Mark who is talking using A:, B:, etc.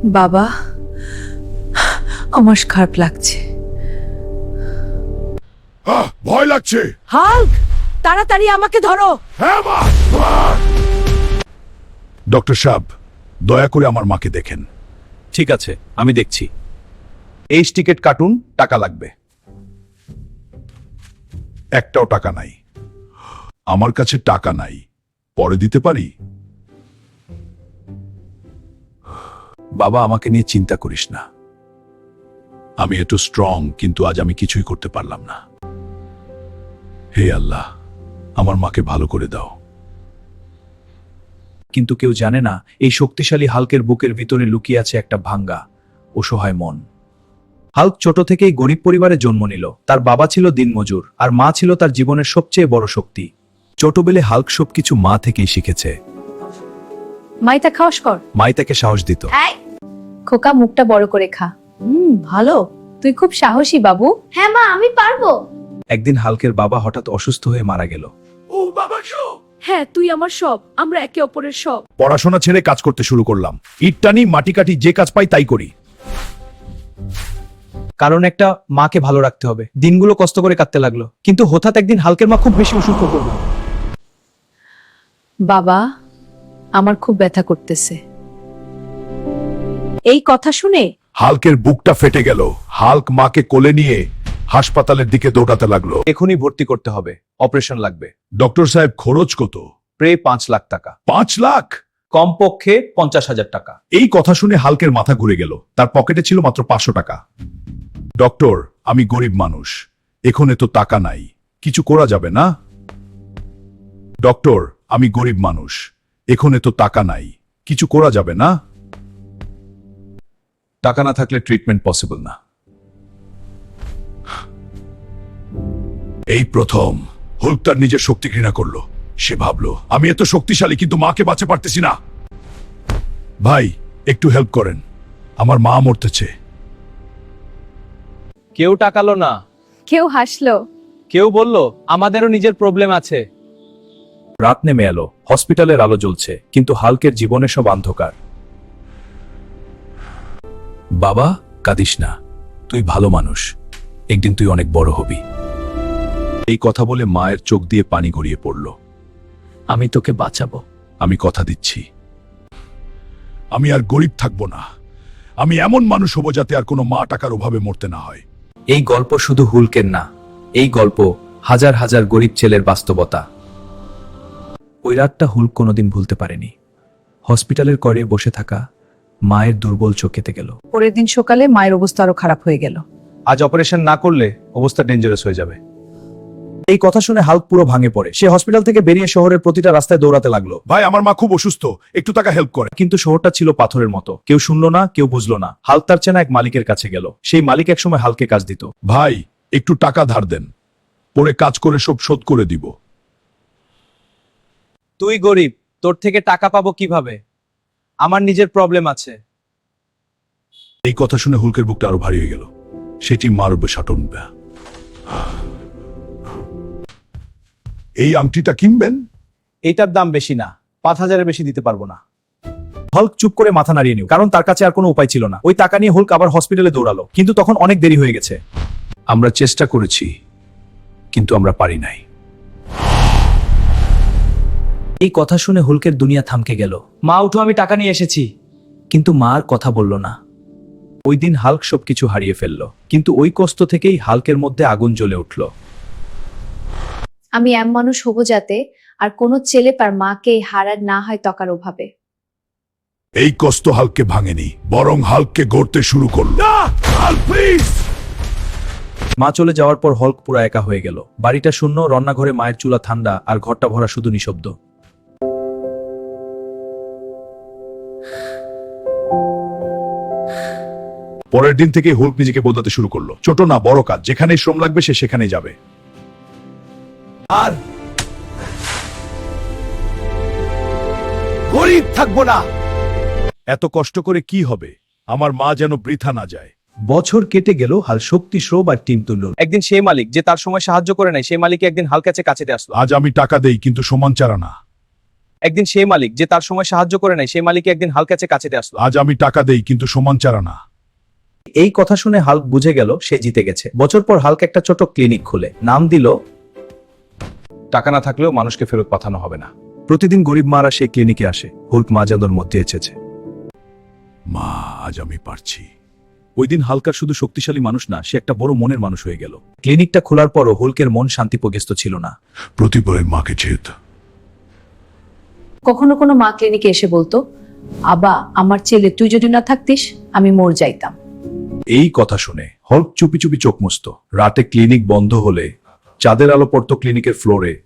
A: বাবা, আমার খারাপ লাগছে।
B: ভয় লাগছে।
A: হাল্ক, তাড়াতাড়ি আমাকে ধরো।
B: হ্যাঁ মা। ডক্টর সাহেব, দয়া করে আমার মাকে দেখেন।
C: ঠিক আছে, আমি দেখছি। এই টিকিট কাটুন, টাকা লাগবে।
B: একটাও টাকা নাই। আমার কাছে টাকা নাই, পরে দিতে পারি। বাবা, আমাকে নিয়ে চিন্তা করিস না। আমি একটু স্ট্রং, কিন্তু আজ আমি কিছুই করতে পারলাম না। হে আল্লাহ, আমার মাকে ভালো করে দাও।
C: কিন্তু কেউ জানে না এই শক্তিশালী হাল্কের বুকের ভিতরে লুকিয়ে আছে একটা ভাঙ্গা, অসহায় মন। হাল্ক ছোট থেকেই গরিব পরিবারে জন্ম নিল। তার বাবা ছিল দিনমজুর, আর মা ছিল তার জীবনের সবচেয়ে বড় শক্তি। ছোটবেলে হাল্ক সবকিছু মা থেকেই শিখেছে।
A: মাইতা খাওয়াস কর।
C: মাই তাকে সাহস দিত।
A: খোকা, মুখটা বড় করে খা। ভালো, তুই খুব সাহসী বাবু।
D: হ্যাঁ মা, আমি পারবো।
C: একদিন হাল্কের বাবা হঠাৎ অসুস্থ হয়ে মারা গেল।
B: ও বাবা,
A: হ্যাঁ, তুই আমার সব, আমরা একে অপরের সব।
B: পড়াশোনা ছেড়ে কাজ করতে শুরু করলাম। ইট টানি, মাটি কাটি, যে কাজ পাই তাই করি।
C: কারণ একটা মাকে ভালো রাখতে হবে। দিনগুলো কষ্ট করে কাটতে লাগলো, কিন্তু হঠাৎ একদিন হাল্কের মা খুব বেশি অসুস্থ করলো।
A: বাবা, আমার খুব ব্যথা করতেছে। এই কথা শুনে
B: হাল্কের বুকটা ফেটে গেল। হাল্ক মাকে কোলে নিয়ে হাসপাতালের দিকে দৌড়াতে লাগলো।
C: এখনই ভর্তি করতে হবে, অপারেশন লাগবে।
B: ডক্টর সাহেব, খরচ কত?
C: প্রায় 5 লাখ টাকা।
B: 5 লাখ?
C: কমপক্ষে 50,000 টাকা।
B: এই কথা শুনে হাল্কের মাথা ঘুরে গেল। তার পকেটে ছিল মাত্র 500 টাকা। ডক্টর, আমি গরিব মানুষ, এখানে তো টাকা নাই, কিছু করা যাবে না? ডক্টর, আমি গরিব মানুষ, এখানে তো টাকা নাই, কিছু করা যাবে না? টাকা না থাকলে ট্রিটমেন্ট পসিবল না। এই প্রথম হুল্ক তার নিজের শক্তি ঘৃণা করলো। সে ভাবলো, আমি এত শক্তিশালী, কিন্তু মাকে বাঁচতে পারতেছি না। ভাই, একটু হেল্প করেন, আমার মা মরতেছে।
C: কেউ টাকালো না,
A: কেউ হাসলো।
C: কেউ বলল আমাদেরও নিজের প্রবলেম আছে। রাত নেমে এলো, হসপিটালের আলো জ্বলছে, কিন্তু হাল্কের জীবনে সব অন্ধকার।
B: বাবা, কাঁদিস না, তুই ভালো মানুষ, একদিন তুই অনেক বড় হবি। এই কথা বলে মায়ের চোখ দিয়ে পানি গড়িয়ে পড়ল।
C: আমি তোকে বাঁচাবো।
B: আমি কথা দিচ্ছি, আমি আর গরিব থাকবো না। আমি এমন মানুষ হব যাতে আর কোনো মা টাকার অভাবে মরতে না হয়।
C: এই গল্প শুধু হুল্কের না, এই গল্প হাজার হাজার গরিব ছেলের বাস্তবতা। ওই রাতটা হুল্ক কোনোদিন ভুলতে পারেনি। হসপিটালের করে বসে থাকা মায়ের দুর্বল চোখ কেটে গেল।
A: পরের দিন সকালে মায়ের অবস্থা আরো খারাপ হয়ে গেল।
C: আজ অপারেশন না করলে অবস্থা ডেঞ্জারাস হয়ে যাবে। এই কথা শুনে হাল্ক পুরো ভাঙে পড়ে। সে হসপিটাল থেকে বেরিয়ে শহরের প্রতিটা রাস্তায় দৌড়াতে লাগলো।
B: ভাই, আমার মা খুব অসুস্থ, একটু টাকা হেল্প করে।
C: কিন্তু শহরটা ছিল পাথরের মতো, কেউ শুনলো না, কেউ বুঝলো না। হাল্ক তার চেনা এক মালিকের কাছে গেল। সেই মালিক একসময় হাল্কে কাজ দিত।
B: ভাই, একটু টাকা ধার দেন, পরে কাজ করে সব শোধ করে দিব।
C: তুই গরিব, তোর থেকে টাকা পাবো কিভাবে? আমার নিজের প্রবলেম আছে।
B: এই কথা শুনে হুল্কের বুকটা আরো ভারী হয়ে গেল। সেটি মারবে সাটন। এই আংটিটা কিনবেন?
C: এইটার দাম বেশি না, 5,000-এর বেশি দিতে পারবো না। হল্ক চুপ করে মাথা নাড়িয়ে নিল, কারণ তার কাছে আর কোনো উপায় ছিল না। ওই টাকা নিয়ে হুল্ক আবার হসপিটালে দৌড়ালো, কিন্তু তখন অনেক দেরি হয়ে গেছে।
B: আমরা চেষ্টা করেছি, কিন্তু আমরা পারি নাই।
C: এই কথা শুনে হুল্কের দুনিয়া থামকে গেল। মা উঠো, আমি টাকা নিয়ে এসেছি। কিন্তু মা আর কথা বলল না। ওই দিন হাল্ক সবকিছু হারিয়ে ফেলল, কিন্তু ওই কষ্ট থেকেই হাল্কের মধ্যে আগুন জ্বলে উঠল।
D: আমি এমন মানুষ হব যাতে আর কোনো ছেলে তার মাকে হারার না হয় টাকার অভাবে।
B: এই কষ্ট হাল্ককে ভাঙেনি, বরং হাল্ককে গড়তে শুরু করলো।
C: মা চলে যাওয়ার পর হল্ক পুরো একা হয়ে গেল। বাড়িটা শূন্য, রান্নাঘরে মায়ের চুলা ঠান্ডা, আর ঘরটা ভরা শুধু নিঃশব্দ।
B: পরের দিন থেকে হুল্ক নিজেকে বদলাতে শুরু করলো। ছোট না বড় কাজ, যেখানে শ্রম লাগবে সে সেখানেই যাবে।
C: আর গরিব থাকবো না।
B: এত কষ্ট করে কি হবে? আমার মা যেন বৃথা না যায়।
C: বছর কেটে গেল, হাল শক্তি শ্রম আর টিম তুলল। একদিন সেই মালিক যে তার সময় সাহায্য করে নাই, সেই মালিক একদিন হাল কাছে কাছেতে আসলো।
B: আজ আমি টাকা দেই, কিন্তু সমান চারা না।
C: একদিন সেই মালিক যে তার সময় সাহায্য করে নাই সেই মালিক একদিন হাল্ক কাছে আসলো।
B: আজ আমি টাকা দেই কিন্তু সমান চারা না।
C: এই কথা শুনে হাল্ক বুঝে গেল সে জিতে গেছে। বছর পর হাল্ক একটা ছোট ক্লিনিক খুলে, নাম দিল টাকা না থাকলেও মানুষকে ফেরত পাঠানো হবে না। প্রতিদিন গরিব মারা সেই ক্লিনিকে আসে। হুল্ক মাজাদর মধ্যে এসেছে।
B: মা, আজ আমি পারছি।
C: ওই দিন হালকার শুধু শক্তিশালী মানুষ না, সে একটা বড় মনের মানুষ হয়ে গেল। ক্লিনিকটা খোলার পরও হুল্কের মন শান্তিপ্রজ্ঞ ছিল না।
B: প্রতিবারের মাকে চেত।
A: কখনো কোনো মা ক্লিনিকে এসে বলতো, আবা আমার ছেলে তুই যদি না থাকতিস আমি মর যাইতাম।
C: এই কথা শুনে হল্ক চুপি চুপি চোখ মুছতো। রাতে ক্লিনিক বন্ধ হলে চাঁদের আলো পড়তো ক্লিনিকের ফ্লোরে।